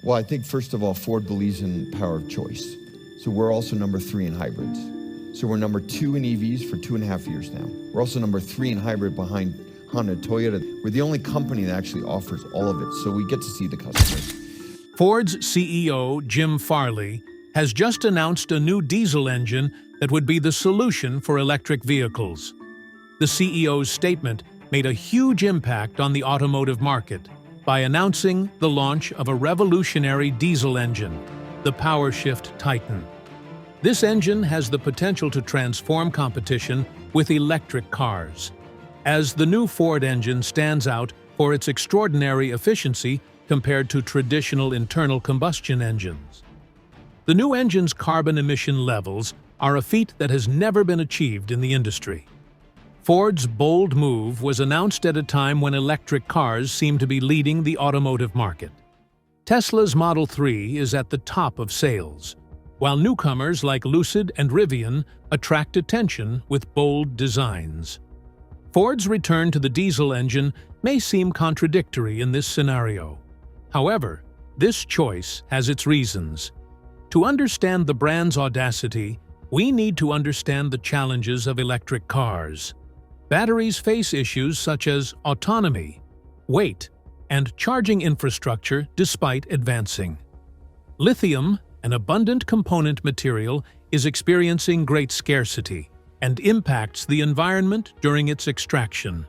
Well, I think first of all, Ford believes in power of choice. So we're also number 3 in hybrids. So we're number 2 in EVs for 2.5 years now. We're also number 3 in hybrid behind Honda, Toyota. We're the only company that actually offers all of it. So we get to see the customers. Ford's CEO, Jim Farley, has just announced a new diesel engine that would be the solution for electric vehicles. The CEO's statement made a huge impact on the automotive market by announcing the launch of a revolutionary diesel engine, the PowerShift Titan. This engine has the potential to transform competition with electric cars, as the new Ford engine stands out for its extraordinary efficiency compared to traditional internal combustion engines. The new engine's carbon emission levels are a feat that has never been achieved in the industry. Ford's bold move was announced at a time when electric cars seem to be leading the automotive market. Tesla's Model 3 is at the top of sales, while newcomers like Lucid and Rivian attract attention with bold designs. Ford's return to the diesel engine may seem contradictory in this scenario. However, this choice has its reasons. To understand the brand's audacity, we need to understand the challenges of electric cars. Batteries face issues such as autonomy, weight, and charging infrastructure despite advancing. Lithium, an abundant component material, is experiencing great scarcity and impacts the environment during its extraction.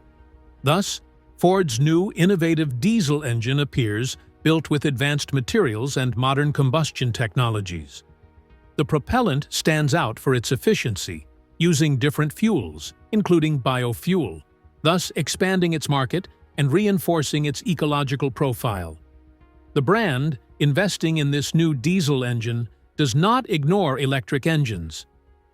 Thus, Ford's new innovative diesel engine appears built with advanced materials and modern combustion technologies. The propellant stands out for its efficiency, using different fuels, including biofuel, thus expanding its market and reinforcing its ecological profile. The brand, investing in this new diesel engine, does not ignore electric engines.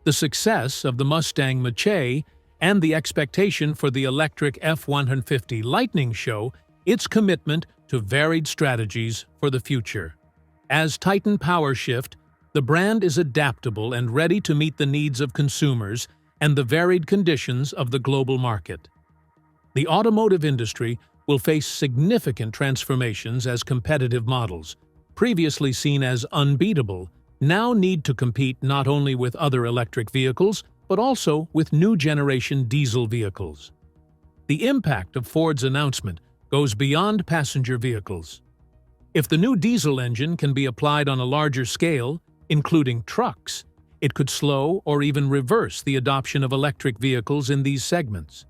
The success of the Mustang Mach-E and the expectation for the electric F-150 Lightning show its commitment to varied strategies for the future. As Titan PowerShift, the brand is adaptable and ready to meet the needs of consumers and the varied conditions of the global market. The automotive industry will face significant transformations as competitive models, previously seen as unbeatable, now need to compete not only with other electric vehicles, but also with new generation diesel vehicles. The impact of Ford's announcement goes beyond passenger vehicles. If the new diesel engine can be applied on a larger scale, including trucks, it could slow or even reverse the adoption of electric vehicles in these segments.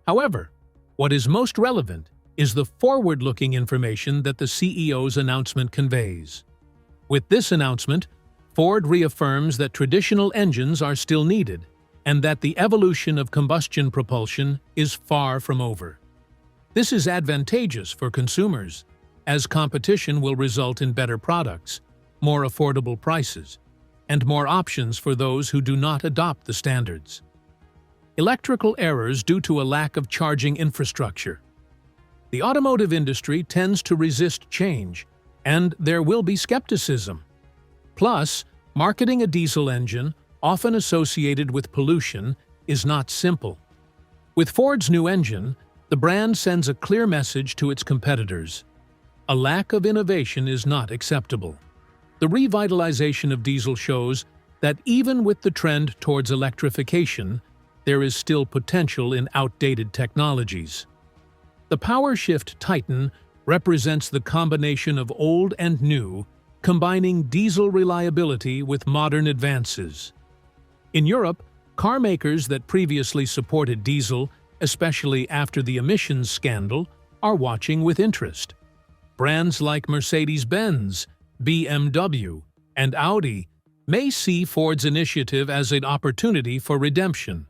However, what is most relevant is the forward-looking information that the CEO's announcement conveys. With this announcement, Ford reaffirms that traditional engines are still needed and that the evolution of combustion propulsion is far from over. This is advantageous for consumers, as competition will result in better products, more affordable prices, and more options for those who do not adopt the standards. Electrical errors due to a lack of charging infrastructure. The automotive industry tends to resist change, and there will be skepticism. Plus, marketing a diesel engine, often associated with pollution, is not simple. With Ford's new engine, the brand sends a clear message to its competitors. A lack of innovation is not acceptable. The revitalization of diesel shows that even with the trend towards electrification, there is still potential in outdated technologies. The PowerShift Titan represents the combination of old and new, combining diesel reliability with modern advances. In Europe, car makers that previously supported diesel, especially after the emissions scandal, are watching with interest. Brands like Mercedes-Benz, BMW, and Audi may see Ford's initiative as an opportunity for redemption.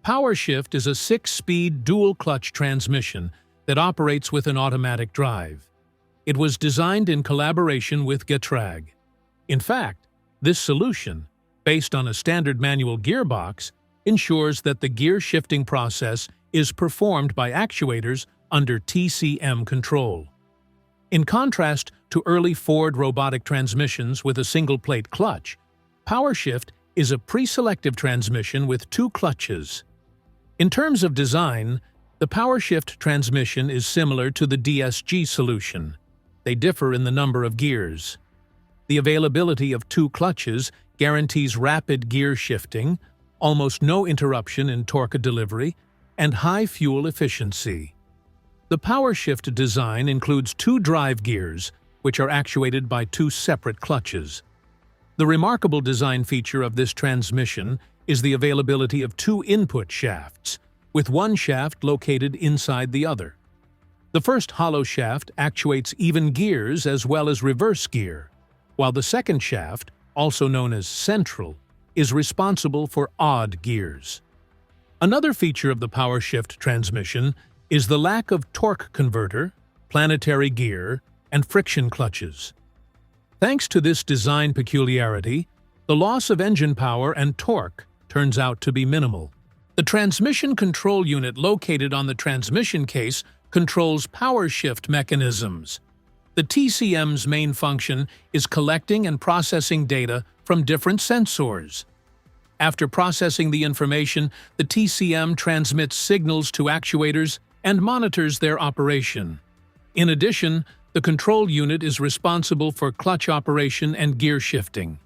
PowerShift is a 6-speed dual-clutch transmission that operates with an automatic drive. It was designed in collaboration with Getrag. In fact, this solution, based on a standard manual gearbox, ensures that the gear shifting process is performed by actuators under TCM control. In contrast to early Ford robotic transmissions with a single-plate clutch, PowerShift is a pre-selective transmission with 2 clutches. In terms of design, the PowerShift transmission is similar to the DSG solution. they differ in the number of gears. The availability of 2 clutches guarantees rapid gear shifting, almost no interruption in torque delivery, and high fuel efficiency. The PowerShift design includes 2 drive gears, which are actuated by 2 separate clutches. The remarkable design feature of this transmission is the availability of 2 input shafts, with one shaft located inside the other. The first hollow shaft actuates even gears as well as reverse gear, while the second shaft, also known as central, is responsible for odd gears. Another feature of the PowerShift transmission is the lack of torque converter, planetary gear, and friction clutches. Thanks to this design peculiarity, the loss of engine power and torque turns out to be minimal. The transmission control unit located on the transmission case controls PowerShift mechanisms. The TCM's main function is collecting and processing data from different sensors. After processing the information, the TCM transmits signals to actuators and monitors their operation. In addition, the control unit is responsible for clutch operation and gear shifting.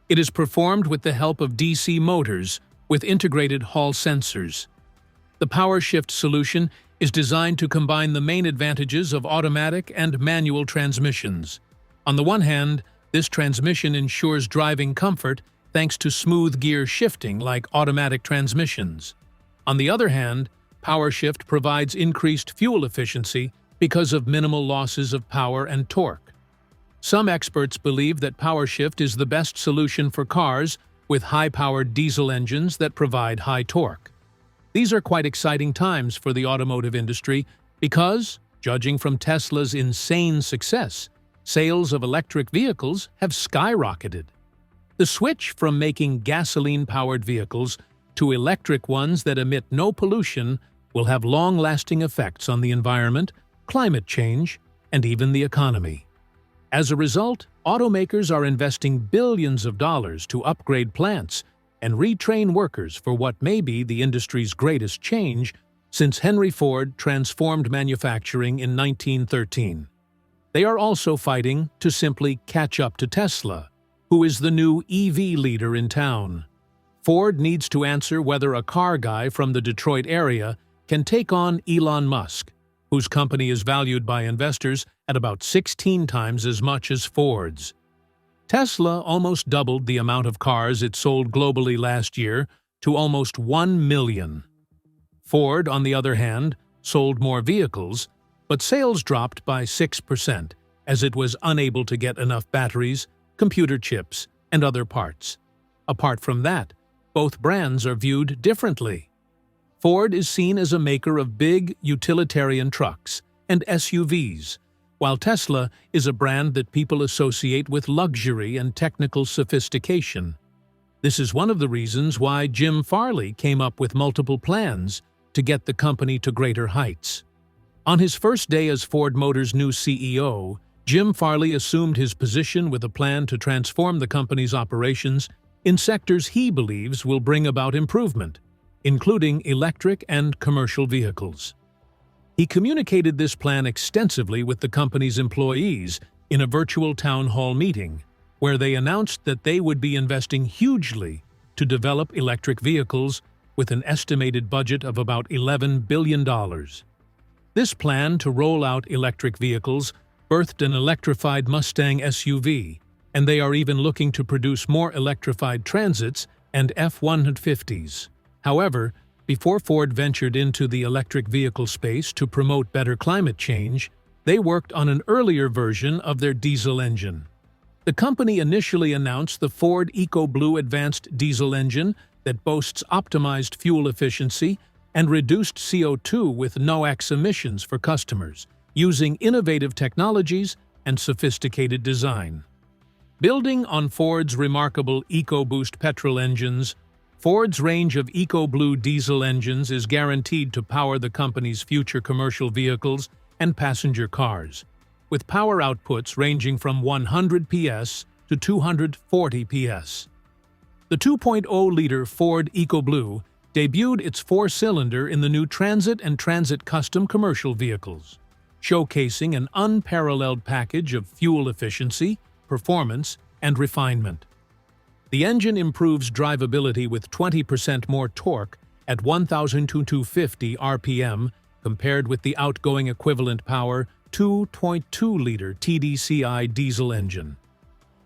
It is performed with the help of DC motors with integrated Hall sensors. The PowerShift solution is designed to combine the main advantages of automatic and manual transmissions. On the one hand, this transmission ensures driving comfort thanks to smooth gear shifting like automatic transmissions. On the other hand, PowerShift provides increased fuel efficiency because of minimal losses of power and torque. Some experts believe that PowerShift is the best solution for cars with high-powered diesel engines that provide high torque. These are quite exciting times for the automotive industry because, judging from Tesla's insane success, sales of electric vehicles have skyrocketed. The switch from making gasoline-powered vehicles to electric ones that emit no pollution will have long-lasting effects on the environment, climate change, and even the economy. As a result, automakers are investing billions of dollars to upgrade plants and retrain workers for what may be the industry's greatest change since Henry Ford transformed manufacturing in 1913. They are also fighting to simply catch up to Tesla, who is the new EV leader in town. Ford needs to answer whether a car guy from the Detroit area can take on Elon Musk, whose company is valued by investors at about 16 times as much as Ford's. Tesla almost doubled the amount of cars it sold globally last year to almost 1 million. Ford, on the other hand, sold more vehicles, but sales dropped by 6% as it was unable to get enough batteries, computer chips, and other parts. Apart from that, both brands are viewed differently. Ford is seen as a maker of big, utilitarian trucks and SUVs, while Tesla is a brand that people associate with luxury and technical sophistication. This is one of the reasons why Jim Farley came up with multiple plans to get the company to greater heights. On his first day as Ford Motors' new CEO, Jim Farley assumed his position with a plan to transform the company's operations in sectors he believes will bring about improvement, including electric and commercial vehicles. He communicated this plan extensively with the company's employees in a virtual town hall meeting, where they announced that they would be investing hugely to develop electric vehicles with an estimated budget of about $11 billion. This plan to roll out electric vehicles birthed an electrified Mustang SUV, and they are even looking to produce more electrified Transits and F-150s. However, before Ford ventured into the electric vehicle space to promote better climate change, they worked on an earlier version of their diesel engine. The company initially announced the Ford EcoBlue Advanced Diesel Engine that boasts optimized fuel efficiency and reduced CO2 with NOx emissions for customers, using innovative technologies and sophisticated design. Building on Ford's remarkable EcoBoost petrol engines, Ford's range of EcoBlue diesel engines is guaranteed to power the company's future commercial vehicles and passenger cars, with power outputs ranging from 100 PS to 240 PS. The 2.0-liter Ford EcoBlue debuted its 4-cylinder in the new Transit and Transit Custom commercial vehicles. showcasing an unparalleled package of fuel efficiency, performance, and refinement. The engine improves drivability with 20% more torque at 1,250 RPM compared with the outgoing equivalent power 2.2-liter TDCi diesel engine.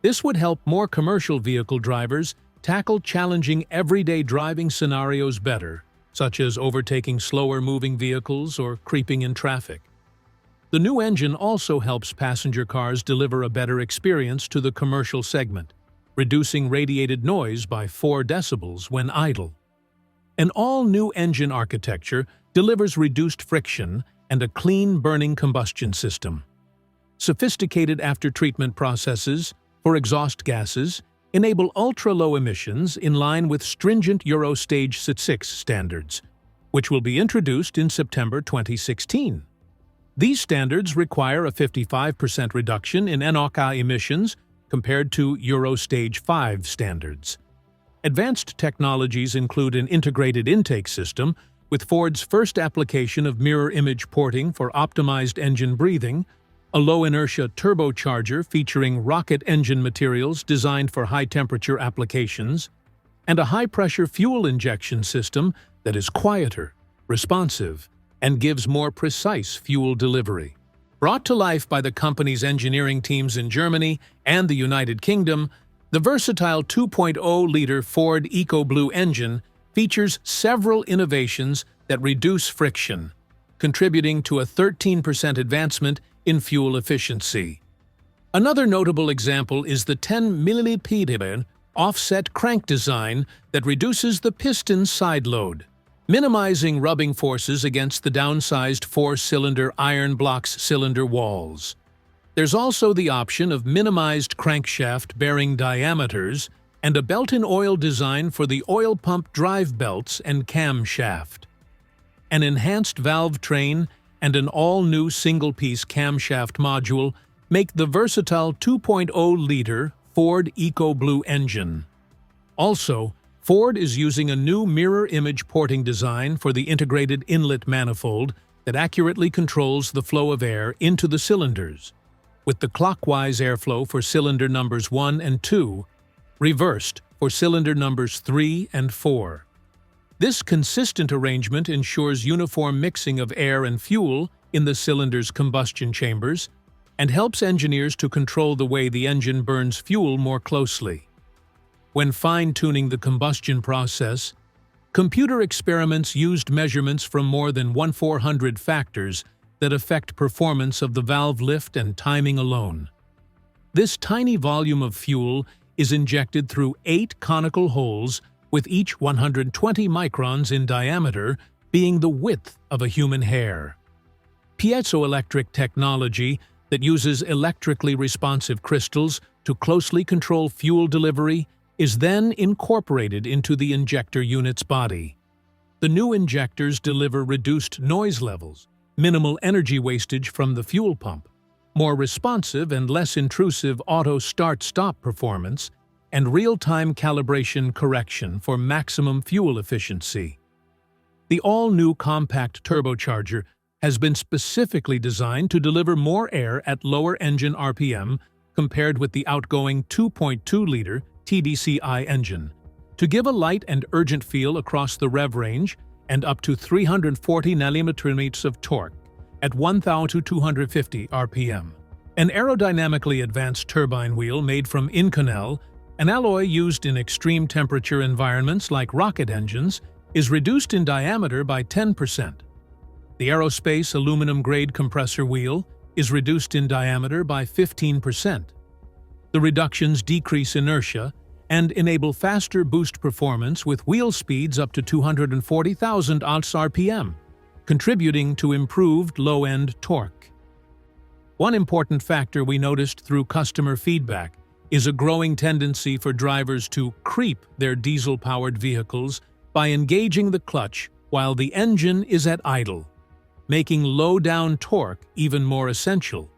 This would help more commercial vehicle drivers tackle challenging everyday driving scenarios better, such as overtaking slower-moving vehicles or creeping in traffic. The new engine also helps passenger cars deliver a better experience to the commercial segment, reducing radiated noise by 4 decibels when idle. An all-new engine architecture delivers reduced friction and a clean burning combustion system. Sophisticated after-treatment processes for exhaust gases enable ultra-low emissions in line with stringent Euro Stage 6 standards, which will be introduced in September 2016. These standards require a 55% reduction in NOx emissions compared to Euro Stage 5 standards. Advanced technologies include an integrated intake system, with Ford's first application of mirror image porting for optimized engine breathing, a low-inertia turbocharger featuring rocket engine materials designed for high-temperature applications, and a high-pressure fuel injection system that is quieter, responsive, and gives more precise fuel delivery. Brought to life by the company's engineering teams in Germany and the United Kingdom, the versatile 2.0-liter Ford EcoBlue engine features several innovations that reduce friction, contributing to a 13% advancement in fuel efficiency. Another notable example is the 10 mm offset crank design that reduces the piston's side load, minimizing rubbing forces against the downsized 4-cylinder iron blocks cylinder walls. There's also the option of minimized crankshaft bearing diameters and a belt-in-oil design for the oil pump drive belts and camshaft. An enhanced valve train and an all-new single-piece camshaft module make the versatile 2.0-liter Ford EcoBlue engine. Also, Ford is using a new mirror image porting design for the integrated inlet manifold that accurately controls the flow of air into the cylinders, with the clockwise airflow for cylinder numbers 1 and 2, reversed for cylinder numbers 3 and 4. This consistent arrangement ensures uniform mixing of air and fuel in the cylinder's combustion chambers and helps engineers to control the way the engine burns fuel more closely. When fine-tuning the combustion process, computer experiments used measurements from more than 1,400 factors that affect performance of the valve lift and timing alone. This tiny volume of fuel is injected through 8 conical holes, with each 120 microns in diameter being the width of a human hair. Piezoelectric technology that uses electrically responsive crystals to closely control fuel delivery is then incorporated into the injector unit's body. The new injectors deliver reduced noise levels, minimal energy wastage from the fuel pump, more responsive and less intrusive auto start-stop performance, and real-time calibration correction for maximum fuel efficiency. The all-new compact turbocharger has been specifically designed to deliver more air at lower engine RPM compared with the outgoing 2.2-liter TDCi engine, to give a light and urgent feel across the rev range and up to 340 Nm of torque at 1,250 RPM. An aerodynamically advanced turbine wheel made from Inconel, an alloy used in extreme temperature environments like rocket engines, is reduced in diameter by 10%. The aerospace aluminum-grade compressor wheel is reduced in diameter by 15%. The reductions decrease inertia and enable faster boost performance with wheel speeds up to 240,000 RPM, contributing to improved low-end torque. One important factor we noticed through customer feedback is a growing tendency for drivers to creep their diesel-powered vehicles by engaging the clutch while the engine is at idle, making low-down torque even more essential,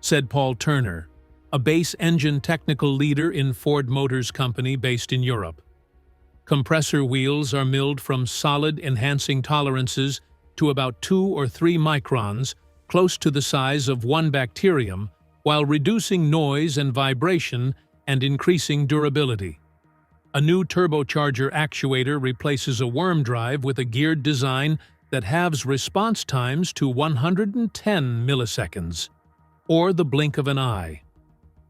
said Paul Turner, a base engine technical leader in Ford Motors Company based in Europe. Compressor wheels are milled from solid enhancing tolerances to about 2 or 3 microns close to the size of one bacterium, while reducing noise and vibration and increasing durability. A new turbocharger actuator replaces a worm drive with a geared design that halves response times to 110 milliseconds, or the blink of an eye.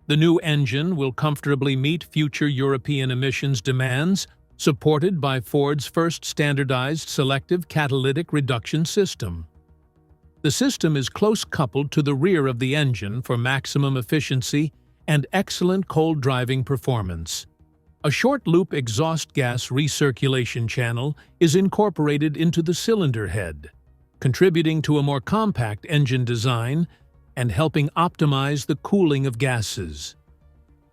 The new engine will comfortably meet future European emissions demands, supported by Ford's first standardized selective catalytic reduction system. The system is close coupled to the rear of the engine for maximum efficiency and excellent cold driving performance. A short-loop exhaust gas recirculation channel is incorporated into the cylinder head, contributing to a more compact engine design and helping optimize the cooling of gases.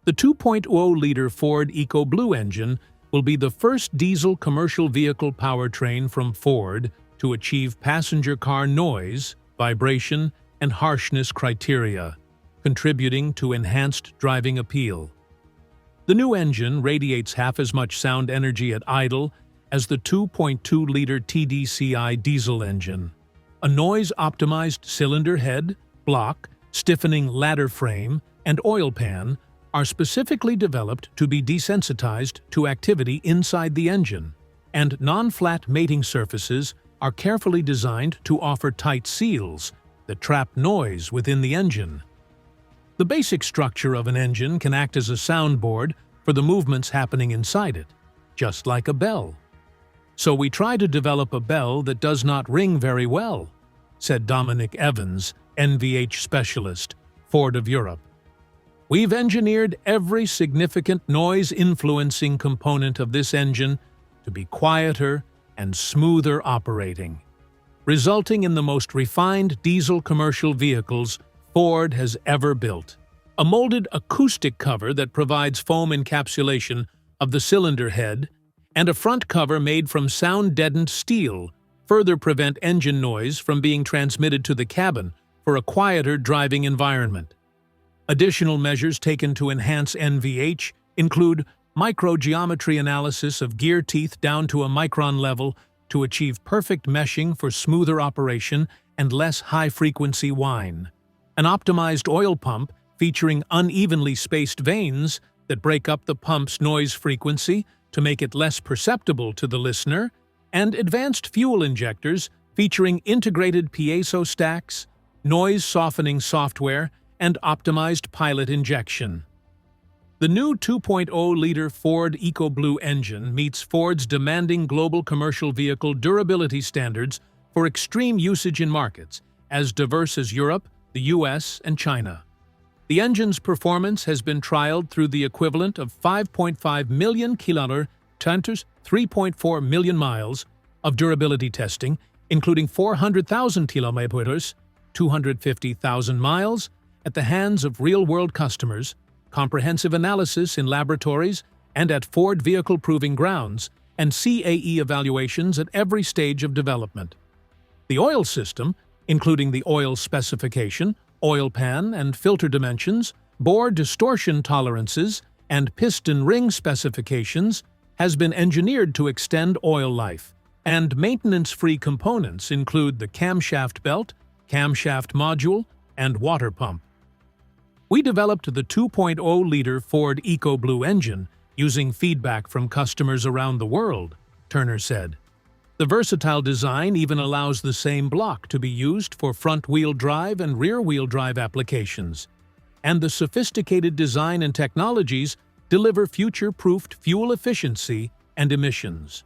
The 2.0-liter Ford EcoBlue engine will be the first diesel commercial vehicle powertrain from Ford to achieve passenger car noise, vibration, and harshness criteria, contributing to enhanced driving appeal. The new engine radiates half as much sound energy at idle as the 2.2-liter TDCi diesel engine. A noise-optimized cylinder head, block, stiffening ladder frame, and oil pan are specifically developed to be desensitized to activity inside the engine, and non-flat mating surfaces are carefully designed to offer tight seals that trap noise within the engine. The basic structure of an engine can act as a soundboard for the movements happening inside it, just like a bell. So we try to develop a bell that does not ring very well, said Dominic Evans, NVH specialist, Ford of Europe. We've engineered every significant noise-influencing component of this engine to be quieter and smoother operating, resulting in the most refined diesel commercial vehicles Ford has ever built. A molded acoustic cover that provides foam encapsulation of the cylinder head and a front cover made from sound-deadened steel further prevent engine noise from being transmitted to the cabin for a quieter driving environment. Additional measures taken to enhance NVH include microgeometry analysis of gear teeth down to a micron level to achieve perfect meshing for smoother operation and less high-frequency whine, an optimized oil pump featuring unevenly spaced vanes that break up the pump's noise frequency to make it less perceptible to the listener, and advanced fuel injectors featuring integrated piezo stacks, noise-softening software, and optimized pilot injection. The new 2.0-liter Ford EcoBlue engine meets Ford's demanding global commercial vehicle durability standards for extreme usage in markets as diverse as Europe, the US, and China. The engine's performance has been trialed through the equivalent of 5.5 million kilometers, 3.4 million miles, of durability testing, including 400,000 kilometers, 250,000 miles, at the hands of real-world customers, comprehensive analysis in laboratories and at Ford vehicle proving grounds, and CAE evaluations at every stage of development. The oil system, including the oil specification, oil pan and filter dimensions, bore distortion tolerances, and piston ring specifications, has been engineered to extend oil life, and maintenance-free components include the camshaft belt, camshaft module, and water pump. We developed the 2.0-liter Ford EcoBlue engine using feedback from customers around the world, Turner said. The versatile design even allows the same block to be used for front-wheel drive and rear-wheel drive applications, and the sophisticated design and technologies deliver future-proofed fuel efficiency and emissions.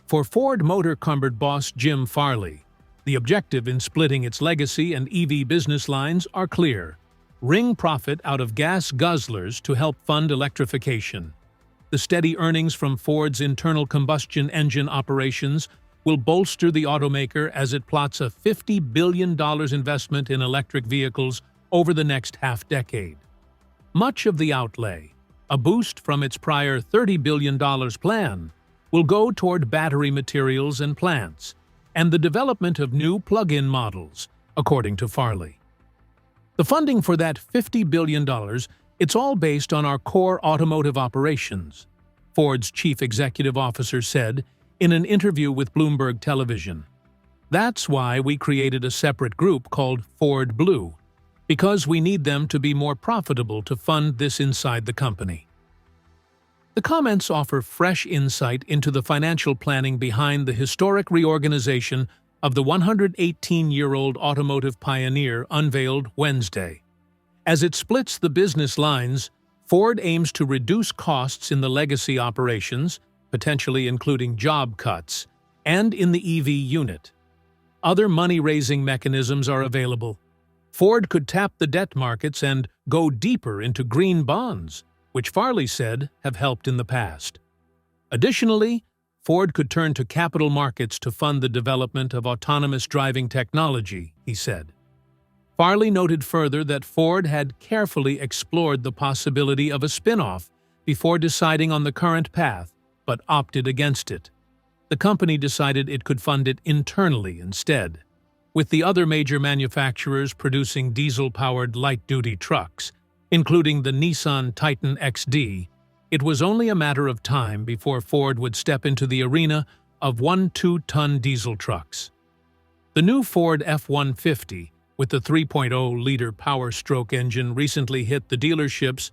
For Ford Motor Company boss Jim Farley, the objective in splitting its legacy and EV business lines are clear: wring profit out of gas guzzlers to help fund electrification. The steady earnings from Ford's internal combustion engine operations will bolster the automaker as it plots a $50 billion investment in electric vehicles over the next half-decade. Much of the outlay, a boost from its prior $30 billion plan, will go toward battery materials and plants, and the development of new plug-in models, according to Farley. The funding for that $50 billion, it's all based on our core automotive operations, Ford's chief executive officer said in an interview with Bloomberg Television. That's why we created a separate group called Ford Blue, because we need them to be more profitable to fund this inside the company. The comments offer fresh insight into the financial planning behind the historic reorganization of the 118-year-old automotive pioneer unveiled Wednesday. As it splits the business lines, Ford aims to reduce costs in the legacy operations, potentially including job cuts, and in the EV unit. Other money-raising mechanisms are available. Ford could tap the debt markets and go deeper into green bonds, which Farley said have helped in the past. Additionally, Ford could turn to capital markets to fund the development of autonomous driving technology, he said. Farley noted further that Ford had carefully explored the possibility of a spin-off before deciding on the current path, but opted against it. The company decided it could fund it internally instead. With the other major manufacturers producing diesel-powered light-duty trucks, including the Nissan Titan XD, it was only a matter of time before Ford would step into the arena of 2-ton diesel trucks. The new Ford F-150, with the 3.0-liter Power Stroke engine, recently hit the dealerships.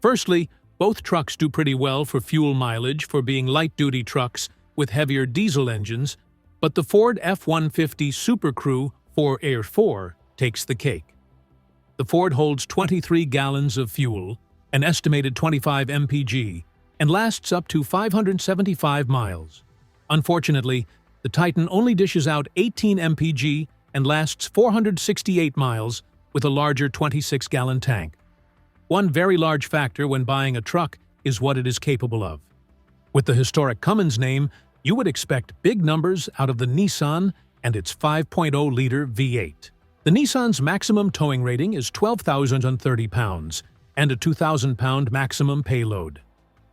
Firstly, both trucks do pretty well for fuel mileage for being light-duty trucks with heavier diesel engines, but the Ford F-150 Super Crew 4Air4 takes the cake. The Ford holds 23 gallons of fuel, an estimated 25 mpg, and lasts up to 575 miles. Unfortunately, the Titan only dishes out 18 mpg and lasts 468 miles with a larger 26-gallon tank. One very large factor when buying a truck is what it is capable of. With the historic Cummins name, you would expect big numbers out of the Nissan and its 5.0-liter V8. The Nissan's maximum towing rating is 12,030 pounds and a 2,000-pound maximum payload.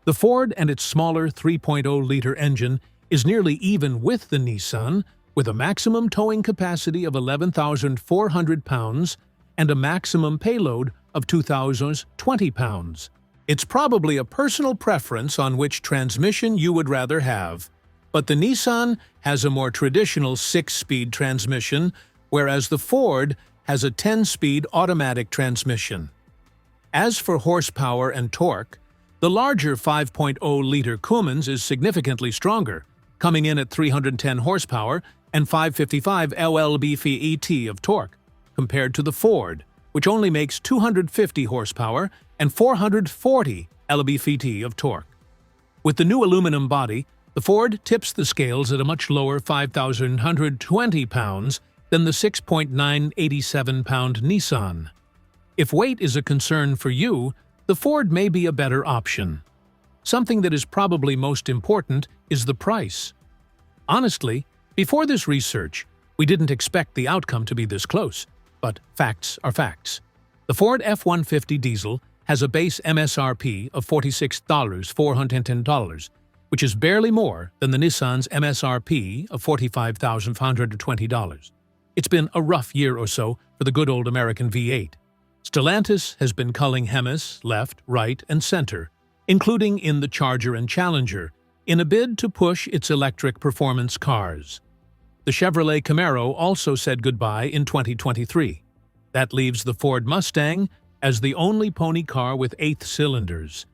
The Ford and its smaller 3.0-liter engine is nearly even with the Nissan, with a maximum towing capacity of 11,400 pounds and a maximum payload of 2,020 pounds. It's probably a personal preference on which transmission you would rather have, but the Nissan has a more traditional 6-speed transmission, whereas the Ford has a 10-speed automatic transmission. As for horsepower and torque, the larger 5.0-liter Cummins is significantly stronger, coming in at 310 horsepower and 555 lb-ft of torque, compared to the Ford, which only makes 250 horsepower and 440 lb-ft of torque. With the new aluminum body, the Ford tips the scales at a much lower 5,120 pounds than the 6.987-pound Nissan. If weight is a concern for you, the Ford may be a better option. Something that is probably most important is the price. Honestly, before this research, we didn't expect the outcome to be this close, but facts are facts. The Ford F-150 diesel has a base MSRP of $46,410, which is barely more than the Nissan's MSRP of $45,520. It's been a rough year or so for the good old American V8. Stellantis has been culling HEMIS left, right, and center, including in the Charger and Challenger, in a bid to push its electric performance cars. The Chevrolet Camaro also said goodbye in 2023. That leaves the Ford Mustang as the only pony car with 8 cylinders.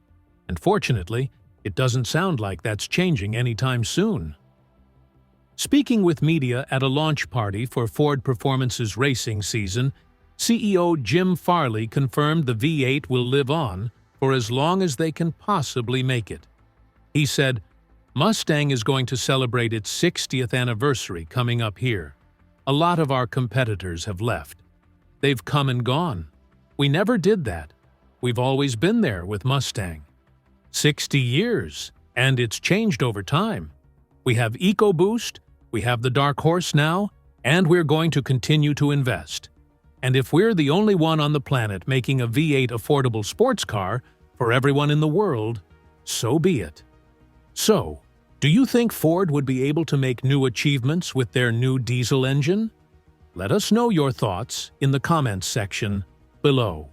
And fortunately, it doesn't sound like that's changing anytime soon. Speaking with media at a launch party for Ford Performance's racing season, CEO Jim Farley confirmed the V8 will live on for as long as they can possibly make it. He said, "Mustang is going to celebrate its 60th anniversary coming up here. A lot of our competitors have left. They've come and gone. We never did that. We've always been there with Mustang. 60 years, and it's changed over time. We have EcoBoost, we have the Dark Horse now, and we're going to continue to invest. And if we're the only one on the planet making a V8 affordable sports car for everyone in the world, so be it." So, do you think Ford would be able to make new achievements with their new diesel engine? Let us know your thoughts in the comments section below.